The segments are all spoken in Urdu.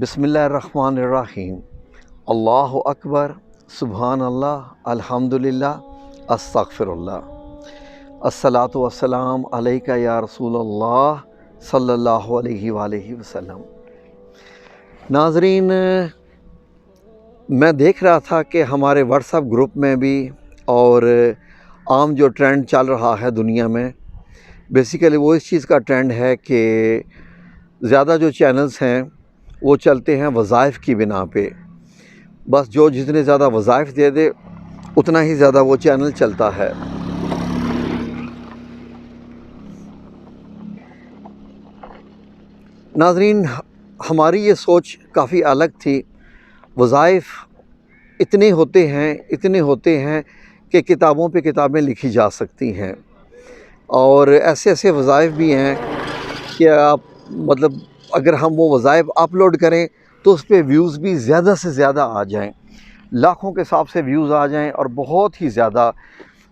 بسم اللہ الرحمن الرحیم۔ اللہ اکبر، سبحان اللہ، الحمدللہ، استغفر اللہ، الصلاۃ والسلام علیکہ یا رسول اللہ صلی اللہ علیہ وآلہ وسلم۔ ناظرین، میں دیکھ رہا تھا کہ ہمارے واٹس ایپ گروپ میں بھی اور عام جو ٹرینڈ چل رہا ہے دنیا میں، بیسیکلی وہ اس چیز کا ٹرینڈ ہے کہ زیادہ جو چینلز ہیں وہ چلتے ہیں وظائف کی بنا پہ۔ بس جو جتنے زیادہ وظائف دے دے اتنا ہی زیادہ وہ چینل چلتا ہے۔ ناظرین، ہماری یہ سوچ کافی الگ تھی۔ وظائف اتنے ہوتے ہیں کہ کتابوں پہ کتابیں لکھی جا سکتی ہیں، اور ایسے وظائف بھی ہیں کہ آپ اگر ہم وہ وظائف اپلوڈ کریں تو اس پہ ویوز بھی زیادہ سے زیادہ آ جائیں، لاکھوں کے حساب سے ویوز آ جائیں، اور بہت ہی زیادہ،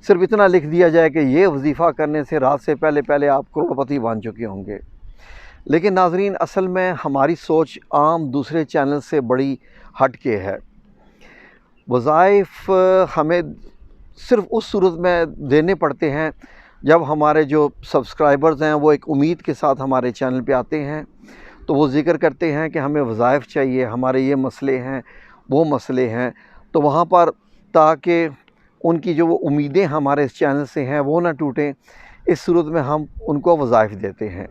صرف اتنا لکھ دیا جائے کہ یہ وظیفہ کرنے سے رات سے پہلے آپ کروڑپتی بن چکے ہوں گے۔ لیکن ناظرین، اصل میں ہماری سوچ عام دوسرے چینل سے بڑی ہٹ کے ہے۔ وظائف ہمیں صرف اس صورت میں دینے پڑتے ہیں جب ہمارے جو سبسکرائبرز ہیں وہ ایک امید کے ساتھ ہمارے چینل پہ آتے ہیں، تو وہ ذکر کرتے ہیں کہ ہمیں وظائف چاہیے، ہمارے یہ مسئلے ہیں، وہ مسئلے ہیں، تو وہاں پر تاکہ ان کی جو وہ امیدیں ہمارے اس چینل سے ہیں وہ نہ ٹوٹیں، اس صورت میں ہم ان کو وظائف دیتے ہیں۔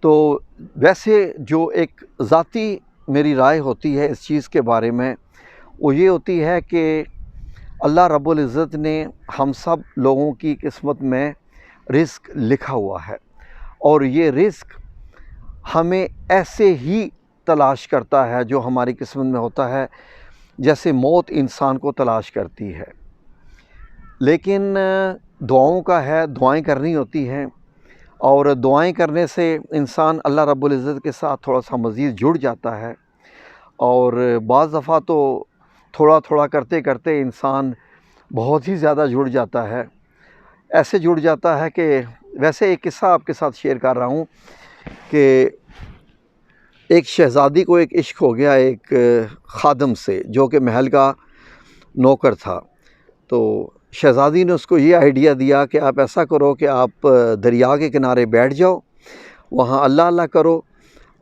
تو ویسے جو ایک ذاتی میری رائے ہوتی ہے اس چیز کے بارے میں، وہ یہ ہوتی ہے کہ اللہ رب العزت نے ہم سب لوگوں کی قسمت میں رزق لکھا ہوا ہے، اور یہ رزق ہمیں ایسے ہی تلاش کرتا ہے جو ہماری قسمت میں ہوتا ہے، جیسے موت انسان کو تلاش کرتی ہے۔ لیکن دعاؤں کا ہے، دعائیں کرنی ہوتی ہیں، اور دعائیں کرنے سے انسان اللہ رب العزت کے ساتھ تھوڑا سا مزید جڑ جاتا ہے، اور بعض دفعہ تو تھوڑا کرتے کرتے انسان بہت ہی زیادہ جڑ جاتا ہے۔ ایسے جڑ جاتا ہے کہ ویسے ایک قصہ آپ کے ساتھ شیئر کر رہا ہوں کہ ایک شہزادی کو ایک عشق ہو گیا ایک خادم سے جو کہ محل کا نوکر تھا۔ تو شہزادی نے اس کو یہ آئیڈیا دیا کہ آپ ایسا کرو کہ آپ دریا کے کنارے بیٹھ جاؤ، وہاں اللہ اللہ کرو،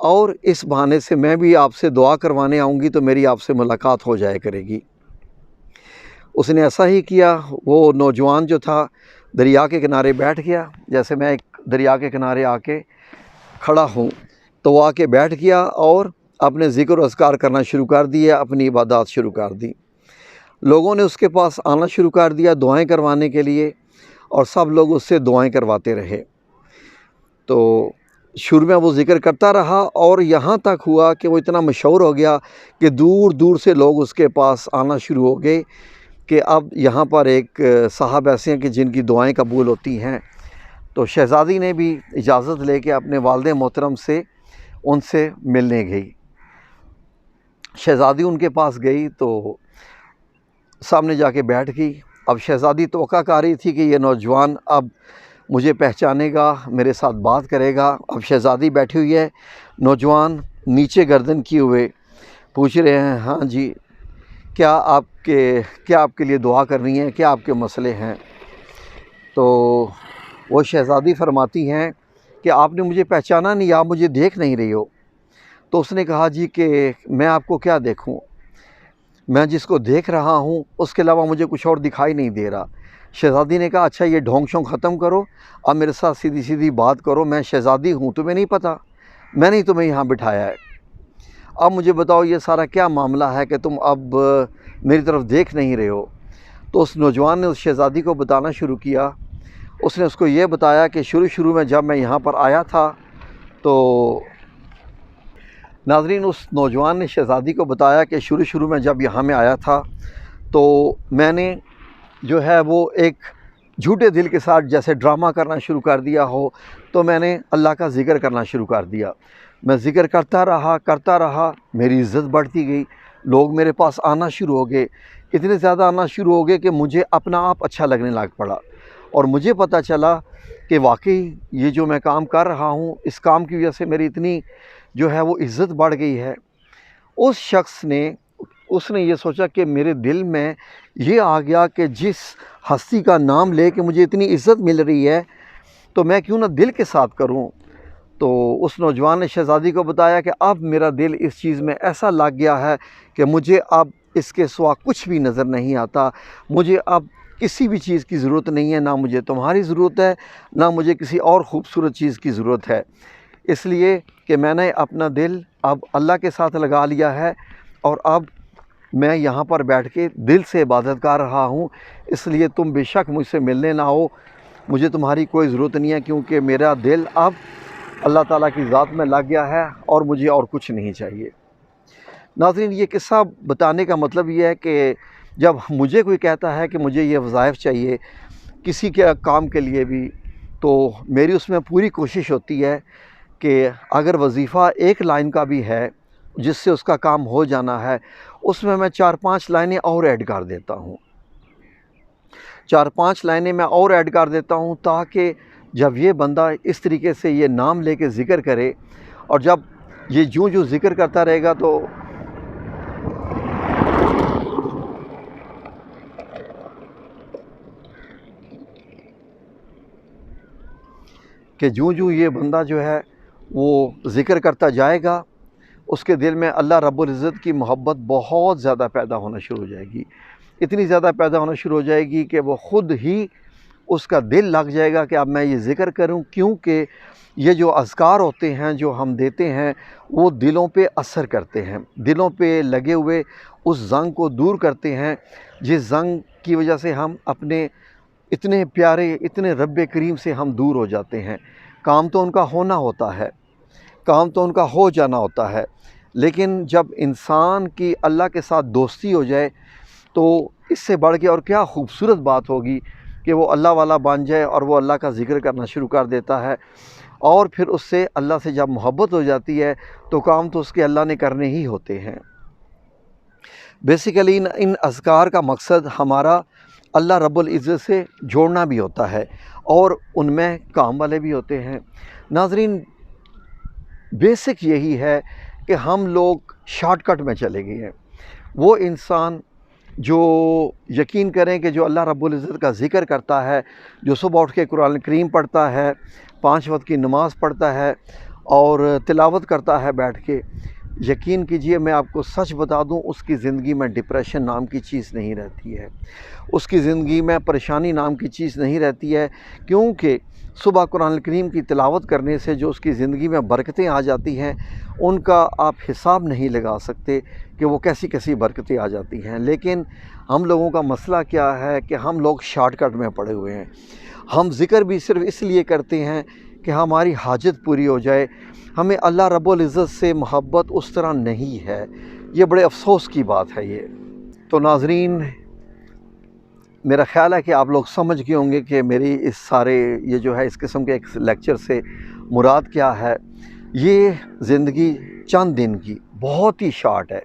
اور اس بہانے سے میں بھی آپ سے دعا کروانے آؤں گی تو میری آپ سے ملاقات ہو جائے کرے گی۔ اس نے ایسا ہی کیا۔ وہ نوجوان جو تھا دریا کے کنارے بیٹھ گیا، جیسے میں ایک دریا کے کنارے آ کے کھڑا ہوں، تو وہ آ کے بیٹھ گیا اور اپنے ذکر و اذکار کرنا شروع کر دیا، اپنی عبادات شروع کر دی۔ لوگوں نے اس کے پاس آنا شروع کر دیا دعائیں کروانے کے لیے، اور سب لوگ اس سے دعائیں کرواتے رہے۔ تو شروع میں وہ ذکر کرتا رہا، اور یہاں تک ہوا کہ وہ اتنا مشہور ہو گیا کہ دور دور سے لوگ اس کے پاس آنا شروع ہو گئے کہ اب یہاں پر ایک صاحب ایسے ہیں کہ جن کی دعائیں قبول ہوتی ہیں۔ تو شہزادی نے بھی اجازت لے کے اپنے والد محترم سے ان سے ملنے گئی۔ شہزادی ان کے پاس گئی تو سامنے جا کے بیٹھ گئی۔ اب شہزادی توقع کر رہی تھی کہ یہ نوجوان اب مجھے پہچانے گا، میرے ساتھ بات کرے گا۔ اب شہزادی بیٹھی ہوئی ہے، نوجوان نیچے گردن کیے ہوئے پوچھ رہے ہیں، ہاں جی، کیا آپ کے لیے دعا کرنی ہے، کیا آپ کے مسئلے ہیں؟ تو وہ شہزادی فرماتی ہیں کہ آپ نے مجھے پہچانا نہیں، آپ مجھے دیکھ نہیں رہی ہو۔ تو اس نے کہا، جی کہ میں آپ کو کیا دیکھوں، میں جس کو دیکھ رہا ہوں اس کے علاوہ مجھے کچھ اور دکھائی نہیں دے رہا۔ شہزادی نے کہا، اچھا یہ ڈھونگ شونگ ختم کرو، اب میرے ساتھ سیدھی بات کرو، میں شہزادی ہوں، تمہیں نہیں پتہ، میں نے تمہیں یہاں بٹھایا ہے، اب مجھے بتاؤ یہ سارا کیا معاملہ ہے کہ تم اب میری طرف دیکھ نہیں رہے ہو؟ تو اس نوجوان نے اس شہزادی کو بتانا شروع کیا۔ اس نے اس کو یہ بتایا کہ شروع میں جب میں یہاں پر آیا تھا تو ناظرین، اس نوجوان نے شہزادی کو بتایا کہ شروع میں جب یہاں میں آیا تھا تو میں نے جو ہے وہ ایک جھوٹے دل کے ساتھ جیسے ڈرامہ کرنا شروع کر دیا ہو، تو میں نے اللہ کا ذکر کرنا شروع کر دیا۔ میں ذکر کرتا رہا، میری عزت بڑھتی گئی، لوگ میرے پاس آنا شروع ہو گئے، اتنے زیادہ آنا شروع ہو گئے کہ مجھے اپنا آپ اچھا لگنے لگ پڑا، اور مجھے پتہ چلا کہ واقعی یہ جو میں کام کر رہا ہوں، اس کام کی وجہ سے میری اتنی جو ہے وہ عزت بڑھ گئی ہے۔ اس شخص نے یہ سوچا کہ میرے دل میں یہ آ گیا کہ جس ہستی کا نام لے کے مجھے اتنی عزت مل رہی ہے تو میں کیوں نہ دل کے ساتھ کروں۔ تو اس نوجوان نے شہزادی کو بتایا کہ اب میرا دل اس چیز میں ایسا لگ گیا ہے کہ مجھے اب اس کے سوا کچھ بھی نظر نہیں آتا، مجھے اب کسی بھی چیز کی ضرورت نہیں ہے، نہ مجھے تمہاری ضرورت ہے، نہ مجھے کسی اور خوبصورت چیز کی ضرورت ہے، اس لیے کہ میں نے اپنا دل اب اللہ کے ساتھ لگا لیا ہے، اور اب میں یہاں پر بیٹھ کے دل سے عبادت کر رہا ہوں، اس لیے تم بے شک مجھ سے ملنے نہ ہو، مجھے تمہاری کوئی ضرورت نہیں ہے، کیونکہ میرا دل اب اللہ تعالیٰ کی ذات میں لگ گیا ہے اور مجھے اور کچھ نہیں چاہیے۔ ناظرین، یہ قصہ بتانے کا مطلب یہ ہے کہ جب مجھے کوئی کہتا ہے کہ مجھے یہ وظائف چاہیے کسی کے کام کے لیے بھی، تو میری اس میں پوری کوشش ہوتی ہے کہ اگر وظیفہ ایک لائن کا بھی ہے جس سے اس کا کام ہو جانا ہے، اس میں 4-5 لائنیں اور ایڈ کر دیتا ہوں، 4-5 لائنیں میں اور ایڈ کر دیتا ہوں، تاکہ جب یہ بندہ اس طریقے سے یہ نام لے کے ذکر کرے، اور جب یہ جو ذکر کرتا رہے گا تو جو یہ بندہ جو ہے وہ ذکر کرتا جائے گا، اس کے دل میں اللہ رب العزت کی محبت بہت زیادہ پیدا ہونا شروع ہو جائے گی، اتنی زیادہ پیدا ہونا شروع ہو جائے گی کہ وہ خود ہی اس کا دل لگ جائے گا کہ اب میں یہ ذکر کروں، کیونکہ یہ جو اذکار ہوتے ہیں جو ہم دیتے ہیں وہ دلوں پہ اثر کرتے ہیں، دلوں پہ لگے ہوئے اس زنگ کو دور کرتے ہیں، جس زنگ کی وجہ سے ہم اپنے اتنے پیارے اتنے رب کریم سے ہم دور ہو جاتے ہیں۔ کام تو ان کا ہونا ہوتا ہے، کام تو ان کا ہو جانا ہوتا ہے، لیکن جب انسان کی اللہ کے ساتھ دوستی ہو جائے تو اس سے بڑھ کے اور کیا خوبصورت بات ہوگی کہ وہ اللہ والا بن جائے اور وہ اللہ کا ذکر کرنا شروع کر دیتا ہے، اور پھر اس سے اللہ سے جب محبت ہو جاتی ہے تو کام تو اس کے اللہ نے کرنے ہی ہوتے ہیں۔ بیسیکلی ان اذکار کا مقصد ہمارا اللہ رب العزت سے جوڑنا بھی ہوتا ہے، اور ان میں کام والے بھی ہوتے ہیں۔ ناظرین، بیسک یہی ہے کہ ہم لوگ شارٹ کٹ میں چلے گئے ہیں۔ وہ انسان جو یقین کریں کہ جو اللہ رب العزت کا ذکر کرتا ہے، جو صبح اٹھ کے قرآن کریم پڑھتا ہے، 5 وقت کی نماز پڑھتا ہے اور تلاوت کرتا ہے بیٹھ کے، یقین کیجئے میں آپ کو سچ بتا دوں، اس کی زندگی میں ڈپریشن نام کی چیز نہیں رہتی ہے، اس کی زندگی میں پریشانی نام کی چیز نہیں رہتی ہے، کیونکہ صبح قرآن کریم کی تلاوت کرنے سے جو اس کی زندگی میں برکتیں آ جاتی ہیں، ان کا آپ حساب نہیں لگا سکتے کہ وہ کیسی کیسی برکتیں آ جاتی ہیں۔ لیکن ہم لوگوں کا مسئلہ کیا ہے کہ ہم لوگ شارٹ کٹ میں پڑے ہوئے ہیں۔ ہم ذکر بھی صرف اس لیے کرتے ہیں کہ ہماری حاجت پوری ہو جائے، ہمیں اللہ رب العزت سے محبت اس طرح نہیں ہے۔ یہ بڑے افسوس کی بات ہے یہ۔ تو ناظرین، میرا خیال ہے کہ آپ لوگ سمجھ گئے ہوں گے کہ میری اس سارے یہ جو ہے اس قسم کے ایک لیکچر سے مراد کیا ہے۔ یہ زندگی چند دن کی بہت ہی شارٹ ہے،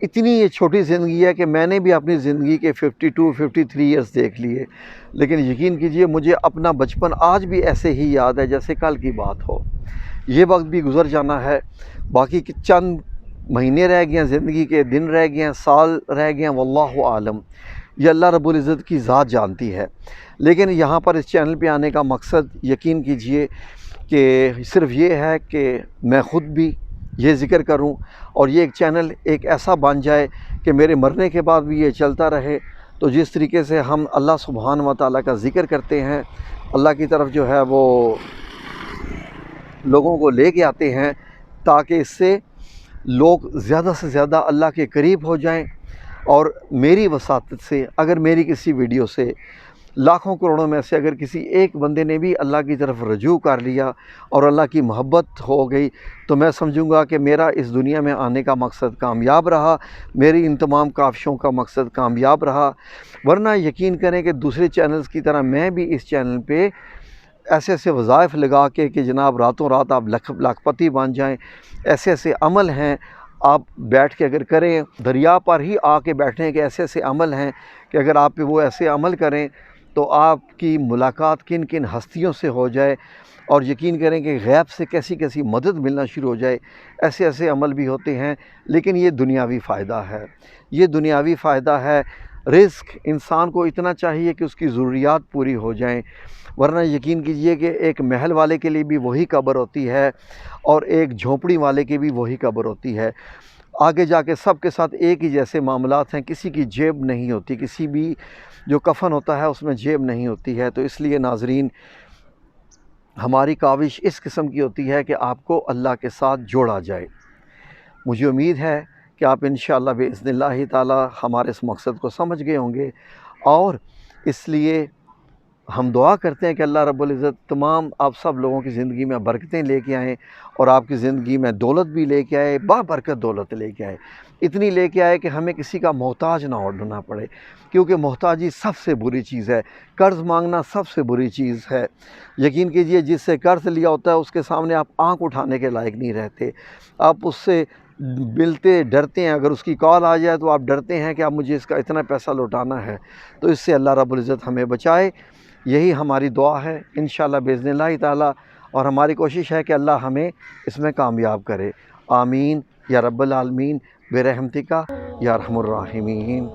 اتنی یہ چھوٹی زندگی ہے کہ میں نے بھی اپنی زندگی کے 52-53 ایئرز دیکھ لیے، لیکن یقین کیجئے مجھے اپنا بچپن آج بھی ایسے ہی یاد ہے جیسے کل کی بات ہو۔ یہ وقت بھی گزر جانا ہے، باقی چند مہینے رہ گئے ہیں، زندگی کے دن رہ گئے ہیں، سال رہ گئے ہیں، واللہ عالم، یہ اللہ رب العزت کی ذات جانتی ہے۔ لیکن یہاں پر اس چینل پہ آنے کا مقصد یقین کیجئے کہ صرف یہ ہے کہ میں خود بھی یہ ذکر کروں، اور یہ ایک چینل ایک ایسا بن جائے کہ میرے مرنے کے بعد بھی یہ چلتا رہے۔ تو جس طریقے سے ہم اللہ سبحانہ و تعالیٰ کا ذکر کرتے ہیں، اللہ کی طرف جو ہے وہ لوگوں کو لے کے آتے ہیں، تاکہ اس سے لوگ زیادہ سے زیادہ اللہ کے قریب ہو جائیں، اور میری وساطت سے اگر میری کسی ویڈیو سے لاکھوں کروڑوں میں سے اگر کسی ایک بندے نے بھی اللہ کی طرف رجوع کر لیا اور اللہ کی محبت ہو گئی، تو میں سمجھوں گا کہ میرا اس دنیا میں آنے کا مقصد کامیاب رہا، میری ان تمام کاوشوں کا مقصد کامیاب رہا۔ ورنہ یقین کریں کہ دوسرے چینلز کی طرح میں بھی اس چینل پہ ایسے ایسے وظائف لگا کے کہ جناب راتوں رات آپ لاکھ پتی بن جائیں، ایسے ایسے عمل ہیں آپ بیٹھ کے اگر کریں، دریا پر ہی آ کے بیٹھیں کہ ایسے ایسے عمل ہیں کہ اگر آپ پہ وہ ایسے عمل کریں تو آپ کی ملاقات کن کن ہستیوں سے ہو جائے، اور یقین کریں کہ غیب سے کیسی کیسی مدد ملنا شروع ہو جائے، ایسے ایسے عمل بھی ہوتے ہیں، لیکن یہ دنیاوی فائدہ ہے، یہ دنیاوی فائدہ ہے۔ رزق انسان کو اتنا چاہیے کہ اس کی ضروریات پوری ہو جائیں، ورنہ یقین کیجئے کہ ایک محل والے کے لیے بھی وہی قبر ہوتی ہے اور ایک جھونپڑی والے کی بھی وہی قبر ہوتی ہے۔ آگے جا کے سب کے ساتھ ایک ہی جیسے معاملات ہیں، کسی کی جیب نہیں ہوتی، کسی بھی جو کفن ہوتا ہے اس میں جیب نہیں ہوتی ہے۔ تو اس لیے ناظرین، ہماری کاوش اس قسم کی ہوتی ہے کہ آپ کو اللہ کے ساتھ جوڑا جائے۔ مجھے امید ہے کہ آپ انشاءاللہ بإذن اللہ تعالی ہمارے اس مقصد کو سمجھ گئے ہوں گے، اور اس لیے ہم دعا کرتے ہیں کہ اللہ رب العزت تمام آپ سب لوگوں کی زندگی میں برکتیں لے کے آئیں، اور آپ کی زندگی میں دولت بھی لے کے آئے، بابرکت دولت لے کے آئے، اتنی لے کے آئے کہ ہمیں کسی کا محتاج نہ ہونا پڑے، کیونکہ محتاجی سب سے بری چیز ہے، قرض مانگنا سب سے بری چیز ہے۔ یقین کیجئے جس سے قرض لیا ہوتا ہے اس کے سامنے آپ آنکھ اٹھانے کے لائق نہیں رہتے، آپ اس سے ملتے ڈرتے ہیں، اگر اس کی کال آ جائے تو آپ ڈرتے ہیں کہ اب مجھے اس کا اتنا پیسہ لوٹانا ہے۔ تو اس سے اللہ رب العزت ہمیں بچائے، یہی ہماری دعا ہے انشاءاللہ بإذن اللہ تعالی، اور ہماری کوشش ہے کہ اللہ ہمیں اس میں کامیاب کرے۔ آمین یا رب العالمین برحمتک یا ارحم الراحمین۔